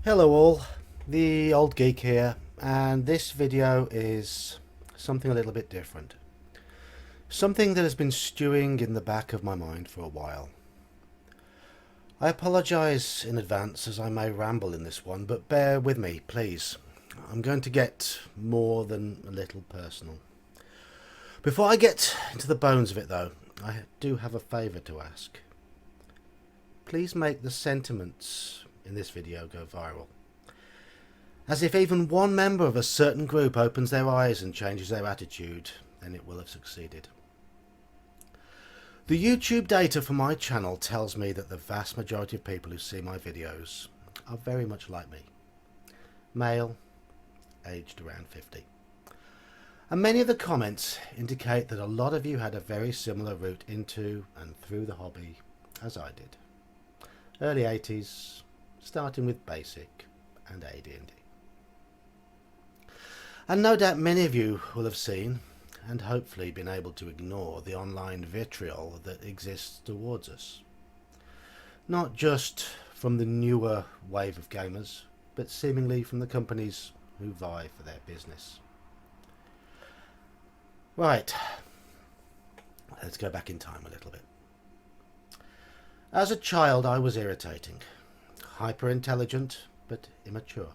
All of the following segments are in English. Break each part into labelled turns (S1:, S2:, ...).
S1: Hello all, the Old Geek here, and this video is something a little bit different. Something that has been stewing in the back of my mind for a while. I apologise in advance as I may ramble in this one, but bear with me, please. I'm going to get more than a little personal. Before I get into the bones of it though, I do have a favour to ask. Please make the sentiments in this video go viral. As if even one member of a certain group opens their eyes and changes their attitude, then it will have succeeded. The YouTube data for my channel tells me that the vast majority of people who see my videos are very much like me. Male, aged around 50. And many of the comments indicate that a lot of you had a very similar route into and through the hobby as I did. Early 80s, starting with basic and AD&D. And no doubt many of you will have seen and hopefully been able to ignore the online vitriol that exists towards us. Not just from the newer wave of gamers, but seemingly from the companies who vie for their business. Right, let's go back in time a little bit. As a child I was irritating, hyper intelligent but immature.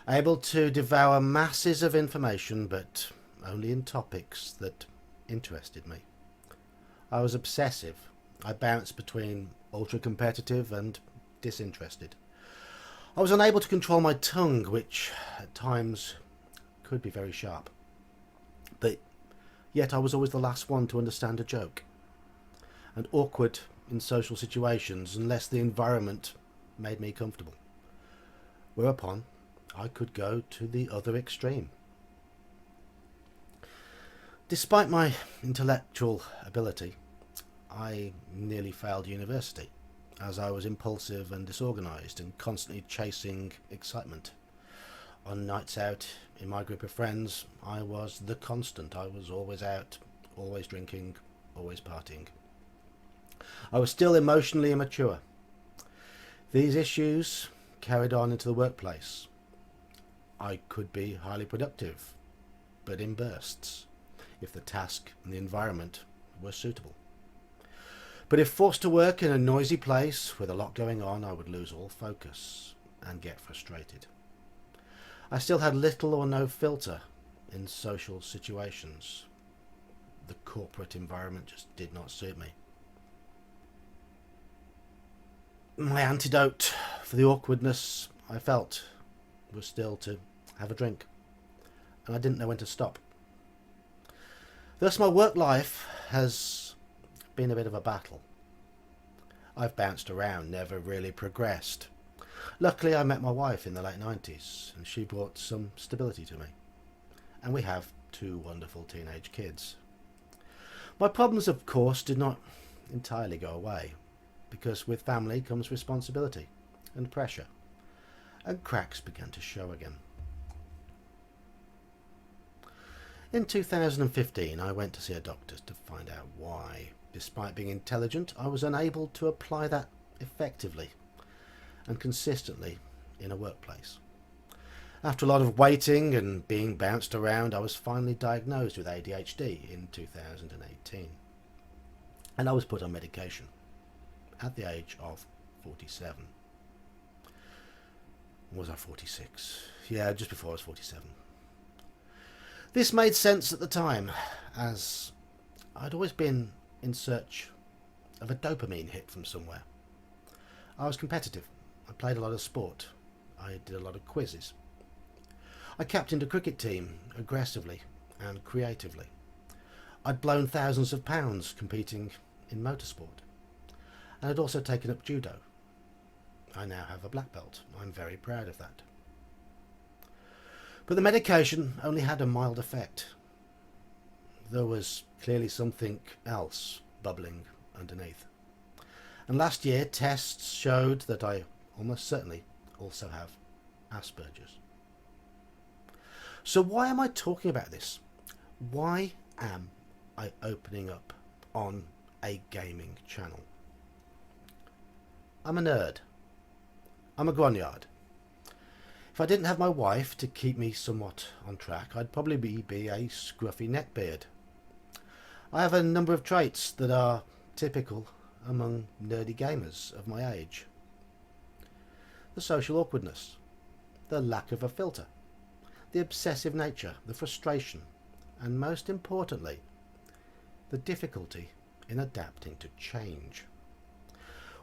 S1: Able to devour masses of information, but only in topics that interested me. I was obsessive. I bounced between ultra-competitive and disinterested. I was unable to control my tongue, which at times could be very sharp. But yet I was always the last one to understand a joke, and awkward in social situations unless the environment made me comfortable. Whereupon I could go to the other extreme. Despite my intellectual ability, I nearly failed university, as I was impulsive and disorganised and constantly chasing excitement. On nights out in my group of friends, I was the constant. I was always out, always drinking, always partying. I was still emotionally immature. These issues carried on into the workplace. I could be highly productive, but in bursts, if the task and the environment were suitable. But if forced to work in a noisy place with a lot going on, I would lose all focus and get frustrated. I still had little or no filter in social situations. The corporate environment just did not suit me. My antidote for the awkwardness I felt was still to have a drink, and I didn't know when to stop. Thus my work life has been a bit of a battle. I've bounced around, never really progressed. Luckily I met my wife in the late 90s, and she brought some stability to me, and we have two wonderful teenage kids. My problems, of course, did not entirely go away, because with family comes responsibility and pressure, and cracks began to show again. In 2015 I went to see a doctor to find out why, despite being intelligent, I was unable to apply that effectively and consistently in a workplace. After a lot of waiting and being bounced around, I was finally diagnosed with ADHD in 2018, and I was put on medication at the age of 47. Was I 46? Yeah, just before I was 47. This made sense at the time, as I'd always been in search of a dopamine hit from somewhere. I was competitive. I played a lot of sport. I did a lot of quizzes. I captained a cricket team aggressively and creatively. I'd blown thousands of pounds competing in motorsport, and I'd also taken up judo. I now have a black belt. I'm very proud of that. But the medication only had a mild effect. There was clearly something else bubbling underneath. And last year tests showed that I almost certainly also have Asperger's. So why am I talking about this? Why am I opening up on a gaming channel? I'm a nerd. I'm a grognard. If I didn't have my wife to keep me somewhat on track, I'd probably be a scruffy neckbeard. I have a number of traits that are typical among nerdy gamers of my age. The social awkwardness, the lack of a filter, the obsessive nature, the frustration, and most importantly, the difficulty in adapting to change.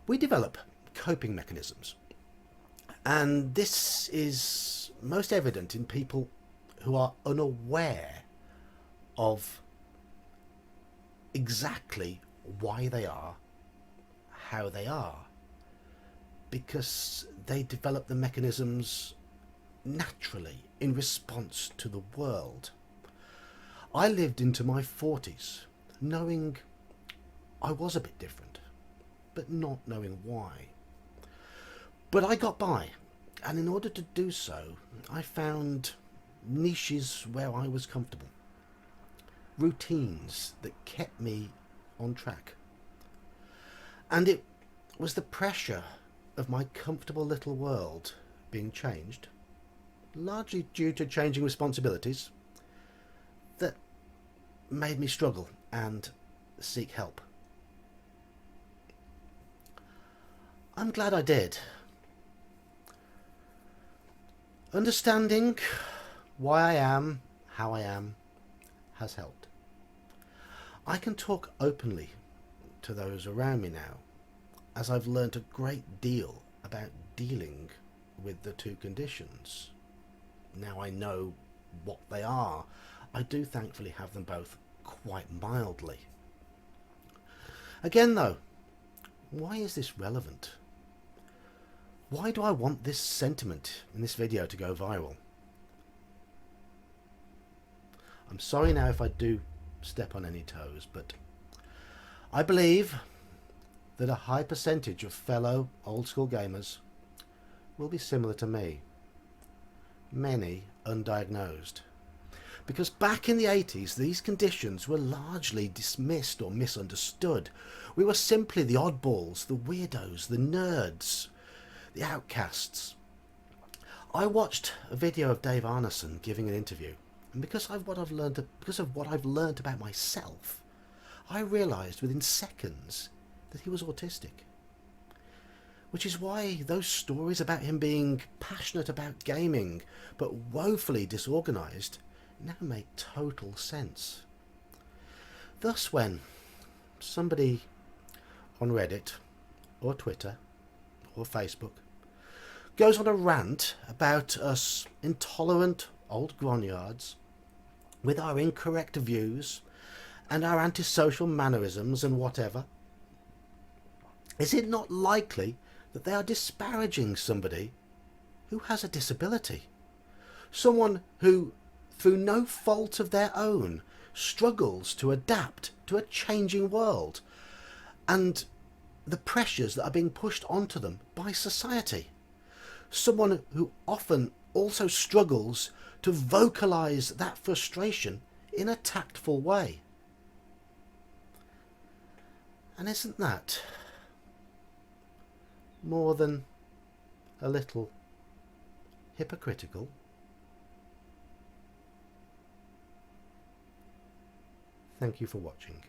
S1: We develop coping mechanisms, and this is most evident in people who are unaware of exactly why they are how they are, because they develop the mechanisms naturally in response to the world. I lived into my 40s knowing I was a bit different, but not knowing why. But I got by, and in order to do so, I found niches where I was comfortable, routines that kept me on track. And it was the pressure of my comfortable little world being changed, largely due to changing responsibilities, that made me struggle and seek help. I'm glad I did. Understanding why I am how I am has helped. I can talk openly to those around me now, as I've learnt a great deal about dealing with the two conditions. Now I know what they are. I do thankfully have them both quite mildly. Again though, why is this relevant? Why do I want this sentiment in this video to go viral? I'm sorry now if I do step on any toes, but I believe that a high percentage of fellow old school gamers will be similar to me. Many undiagnosed. Because back in the 80s, these conditions were largely dismissed or misunderstood. We were simply the oddballs, the weirdos, the nerds, the outcasts. I watched a video of Dave Arneson giving an interview, and because of what I've learned about myself, I realised within seconds that he was autistic. Which is why those stories about him being passionate about gaming but woefully disorganised now make total sense. Thus, when somebody on Reddit or Twitter or Facebook goes on a rant about us intolerant old grognards with our incorrect views and our antisocial mannerisms and whatever, is it not likely that they are disparaging somebody who has a disability? Someone who, through no fault of their own, struggles to adapt to a changing world and the pressures that are being pushed onto them by society. Someone who often also struggles to vocalise that frustration in a tactful way. And isn't that more than a little hypocritical? Thank you for watching.